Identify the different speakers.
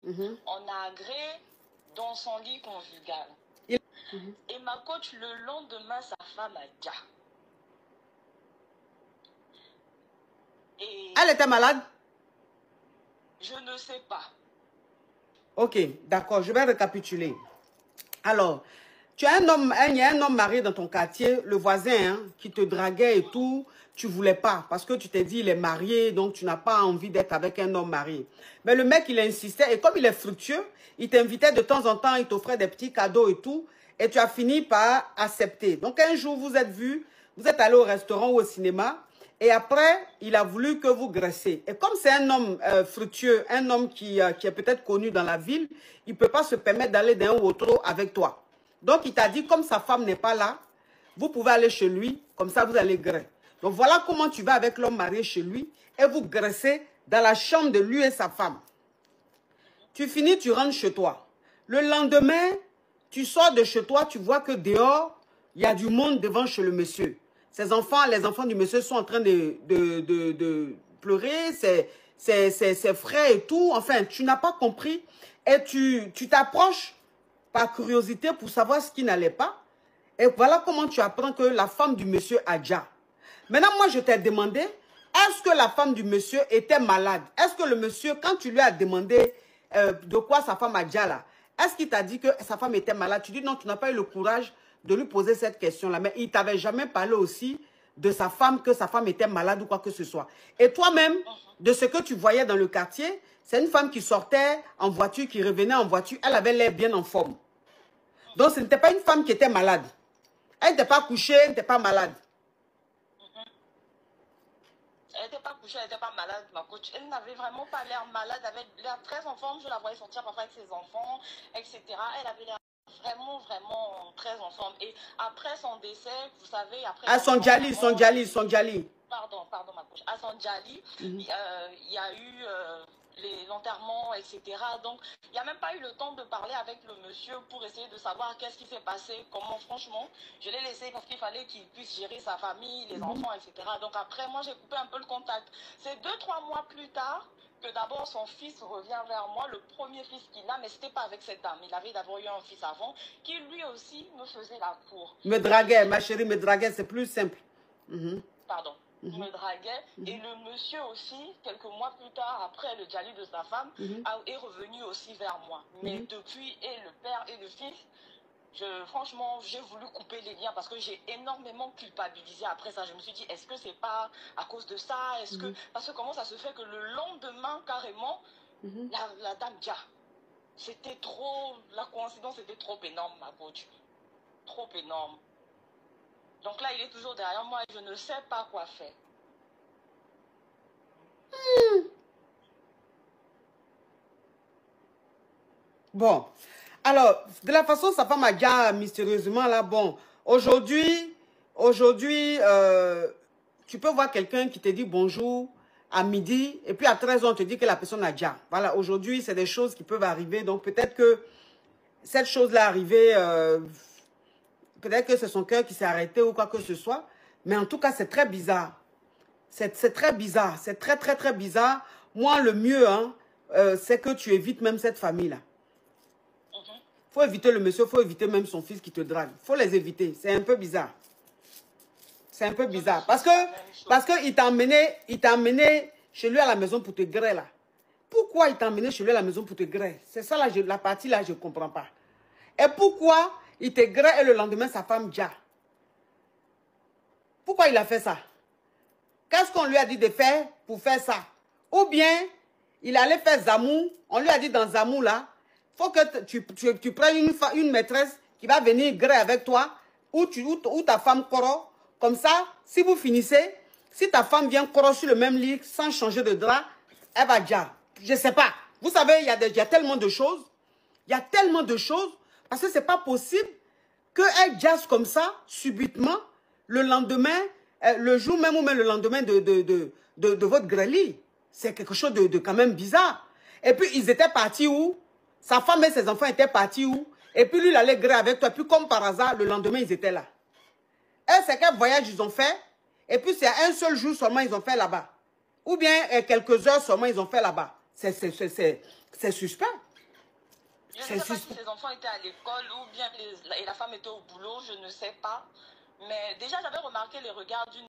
Speaker 1: On a agréé dans son lit conjugal. Et ma coach, le lendemain, sa femme a déjà. Et
Speaker 2: elle était malade?
Speaker 1: Je ne sais pas.
Speaker 2: Ok, d'accord, je vais récapituler. Alors, tu as un homme, il y a un homme marié dans ton quartier, le voisin, hein, qui te draguait et tout. Tu ne voulais pas parce que tu t'es dit il est marié, donc tu n'as pas envie d'être avec un homme marié. Mais le mec, il insistait et comme il est fructueux, il t'invitait de temps en temps, il t'offrait des petits cadeaux et tout. Et tu as fini par accepter. Donc un jour, vous êtes vus, vous êtes allé au restaurant ou au cinéma. Et après, il a voulu que vous graissiez. Et comme c'est un homme fructueux, un homme qui est peut-être connu dans la ville, il ne peut pas se permettre d'aller d'un ou autre avec toi. Donc, il t'a dit, comme sa femme n'est pas là, vous pouvez aller chez lui, comme ça, vous allez graisser. Donc, voilà comment tu vas avec l'homme marié chez lui et vous graissez dans la chambre de lui et sa femme. Tu finis, tu rentres chez toi. Le lendemain, tu sors de chez toi, tu vois que dehors, il y a du monde devant chez le monsieur. Ses enfants, les enfants du monsieur sont en train de pleurer, ses frères et tout. Enfin, tu n'as pas compris. Et tu t'approches par curiosité pour savoir ce qui n'allait pas. Et voilà comment tu apprends que la femme du monsieur a déjà. Maintenant, moi, je t'ai demandé, est-ce que la femme du monsieur était malade? Est-ce que le monsieur, quand tu lui as demandé de quoi sa femme a déjà là, est-ce qu'il t'a dit que sa femme était malade? Tu dis non, tu n'as pas eu le courage de lui poser cette question-là. Mais il ne t'avait jamais parlé aussi de sa femme, que sa femme était malade ou quoi que ce soit. Et toi-même, de ce que tu voyais dans le quartier, c'est une femme qui sortait en voiture, qui revenait en voiture. Elle avait l'air bien en forme. Donc, ce n'était pas une femme qui était malade. Elle n'était pas couchée, elle n'était pas malade.
Speaker 1: Elle n'était pas couchée, elle n'était pas malade, ma coach. Elle n'avait vraiment pas l'air malade, elle avait l'air très en forme. Je la voyais sortir parfois avec ses enfants, etc. Elle avait l'air vraiment, vraiment très en forme. Et après son décès, vous savez, après...
Speaker 2: À son Djali.
Speaker 1: Pardon, ma coach. À son Djali, il y a eu l'enterrement, etc. Donc, il n'y a même pas eu le temps de parler avec le monsieur pour essayer de savoir qu'est-ce qui s'est passé, comment, franchement. Je l'ai laissé parce qu'il fallait qu'il puisse gérer sa famille, les enfants, etc. Donc après, moi, j'ai coupé un peu le contact. C'est 2-3 mois plus tard que d'abord son fils revient vers moi, le premier fils qu'il a, mais ce n'était pas avec cette dame. Il avait d'abord eu un fils avant, qui lui aussi me faisait la cour.
Speaker 2: Me draguait, ma chérie, me draguait, c'est plus simple.
Speaker 1: Pardon. Me draguait. Et le monsieur aussi, quelques mois plus tard, après le Djali de sa femme, est revenu aussi vers moi. Mais depuis, et le père et le fils, franchement, j'ai voulu couper les liens parce que j'ai énormément culpabilisé après ça. Je me suis dit, est-ce que c'est pas à cause de ça? Est-ce que... Parce que comment ça se fait que le lendemain, carrément, la dame Dja, c'était trop... La coïncidence était trop énorme, ma coach. Trop énorme. Donc là, il est toujours derrière moi et je ne sais pas quoi faire.
Speaker 2: Bon, alors, de la façon sa femme a déjà mystérieusement là, bon, aujourd'hui, tu peux voir quelqu'un qui te dit bonjour à midi et puis à 13 h on te dit que la personne a déjà. Voilà, aujourd'hui, c'est des choses qui peuvent arriver. Donc peut-être que cette chose-là arrivée, peut-être que c'est son cœur qui s'est arrêté ou quoi que ce soit. Mais en tout cas, c'est très bizarre. C'est très bizarre. C'est très, très, très bizarre. Moi, le mieux, hein, c'est que tu évites même cette famille-là. Il faut éviter le monsieur, il faut éviter même son fils qui te drague. Il faut les éviter. C'est un peu bizarre. C'est un peu bizarre. Parce que il t'a emmené chez lui à la maison pour te griller là. Pourquoi il t'a emmené chez lui à la maison pour te griller? C'est ça là, la partie là, je ne comprends pas. Et pourquoi il te grille et le lendemain sa femme déjà? Pourquoi il a fait ça? Qu'est-ce qu'on lui a dit de faire pour faire ça? Ou bien, il allait faire Zamou. On lui a dit dans Zamou là, il faut que tu prennes une maîtresse qui va venir griller avec toi ou ta femme coro. Comme ça, si vous finissez, si ta femme vient coro sur le même lit sans changer de drap, elle va déjà. Je ne sais pas. Vous savez, il y a tellement de choses. Il y a tellement de choses. Parce que ce n'est pas possible qu'elle jazz comme ça, subitement, le lendemain, le jour même ou même le lendemain de votre grêlis. C'est quelque chose de quand même bizarre. Et puis, ils étaient partis où? Sa femme et ses enfants étaient partis où? Et puis, lui, il allait griller avec toi. Et puis, comme par hasard, le lendemain, ils étaient là. Et c'est quel voyage ils ont fait? Et puis, c'est un seul jour seulement ils ont fait là-bas. Ou bien quelques heures seulement ils ont fait là-bas. C'est suspect.
Speaker 1: je ne sais pas si ses enfants étaient à l'école ou bien et la femme était au boulot, je ne sais pas. Mais déjà, j'avais remarqué les regards d'une